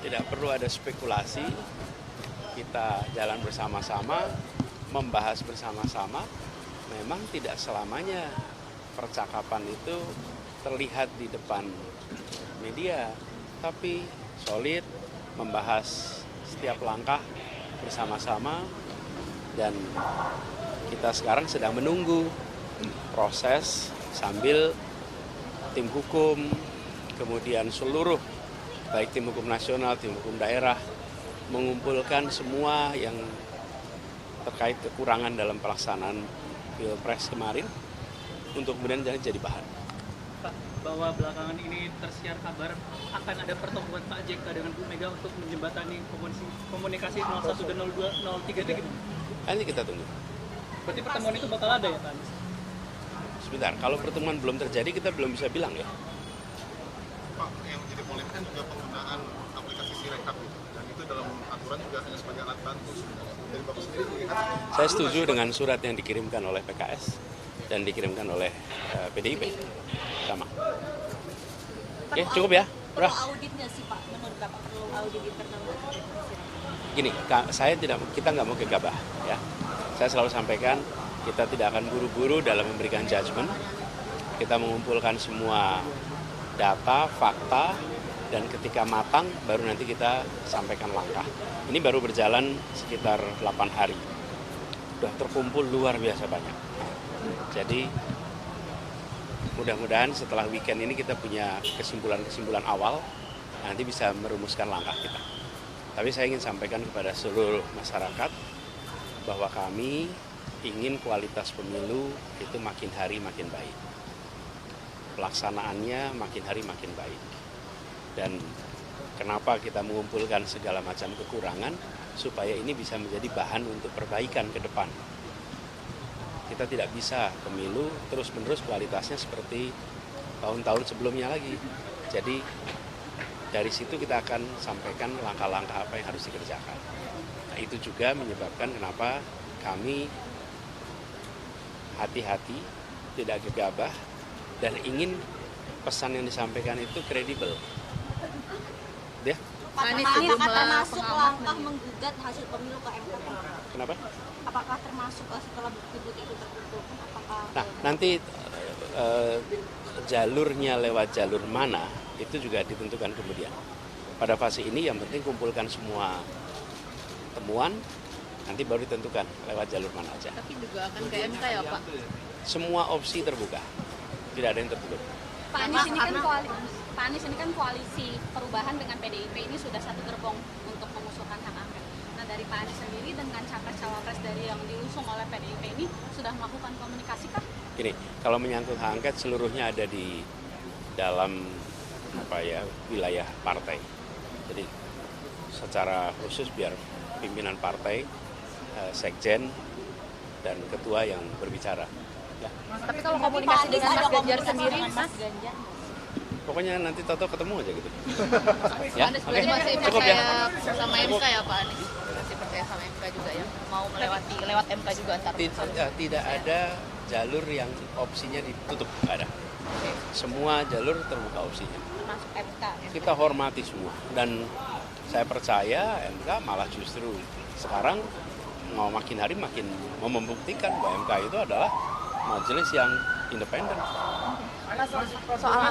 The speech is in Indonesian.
Tidak perlu ada spekulasi, kita jalan bersama-sama, membahas bersama-sama. Memang tidak selamanya percakapan itu terlihat di depan media, tapi solid, membahas setiap langkah bersama-sama, dan kita sekarang sedang menunggu proses sambil tim hukum, kemudian seluruh baik tim hukum nasional, tim hukum daerah mengumpulkan semua yang terkait kekurangan dalam pelaksanaan Pilpres kemarin untuk kemudian jadi bahan. Pak, bahwa belakangan ini tersiar kabar akan ada pertemuan Pak JK dengan Bu Mega untuk menjembatani komunikasi 01 dan 02, 03 itu gimana? Nanti kita tunggu. Berarti pertemuan itu bakal ada ya Pak Anies? Sebentar, kalau pertemuan belum terjadi kita belum bisa bilang ya. Pak, yang menjadi polemik kan juga penggunaan aplikasi Sirekap gitu. Dan itu dalam aturan juga hanya sebagai alat bantu sebenarnya. Dari Bapak sendiri melihat Saya setuju dengan surat yang dikirimkan oleh PKS dan dikirimkan oleh PDIP. Sama. Oke, cukup ya. Perlu auditnya sih Pak, menurut Bapak perlu audit internal. Gini, kita nggak mau gegabah ya. Saya selalu sampaikan kita tidak akan buru-buru dalam memberikan judgement. Kita mengumpulkan semua data, fakta, dan ketika matang baru nanti kita sampaikan langkah. Ini baru berjalan sekitar 8 hari. Sudah terkumpul luar biasa banyak. Jadi mudah-mudahan setelah weekend ini kita punya kesimpulan-kesimpulan awal, nanti bisa merumuskan langkah kita. Tapi saya ingin sampaikan kepada seluruh masyarakat bahwa kami ingin kualitas pemilu itu makin hari makin baik. Pelaksanaannya makin hari makin baik. Dan kenapa kita mengumpulkan segala macam kekurangan, supaya ini bisa menjadi bahan untuk perbaikan ke depan. Kita tidak bisa pemilu terus-menerus kualitasnya seperti tahun-tahun sebelumnya lagi. Jadi dari situ kita akan sampaikan langkah-langkah apa yang harus dikerjakan. Nah, itu juga menyebabkan kenapa kami hati-hati, tidak gegabah, dan ingin pesan yang disampaikan itu kredibel. Ya? Apakah termasuk langkah menggugat hasil pemilu ke MK? Kenapa? Apakah termasuk setelah bukti-bukti itu terkumpul? Nah, nanti jalurnya lewat jalur mana itu juga ditentukan kemudian. Pada fase ini yang penting kumpulkan semua temuan, nanti baru ditentukan lewat jalur mana aja. Tapi juga akan ke MK ya Pak? Semua opsi terbuka, tidak ada yang tertutup. Pak Anies ini kan koalisi perubahan dengan PDIP ini sudah satu gerbong untuk mengusulkan hak angket. Nah dari Pak Anies sendiri dengan capres-cawapres dari yang diusung oleh PDIP ini sudah melakukan komunikasi kah? Gini, kalau menyangkut hak angket seluruhnya ada di dalam wilayah partai. Jadi secara khusus biar pimpinan partai, sekjen dan ketua yang berbicara. Ya. Tapi kalau komunikasi dengan Mas Ganjar sendiri, Mas? Pokoknya nanti Toto ketemu aja gitu. Ya, Oke. Masih Cukup ya. percaya sama MK ya Pak Anies? Masih percaya sama MK juga ya? Mau lewat MK juga antar? Tidak ada jalur yang opsinya ditutup, nggak ada. Semua jalur terbuka opsinya. Masuk MK. Kita hormati semua dan saya percaya MK malah justru sekarang mau makin hari makin mau membuktikan bahwa MK itu adalah majelis yang independen. Soal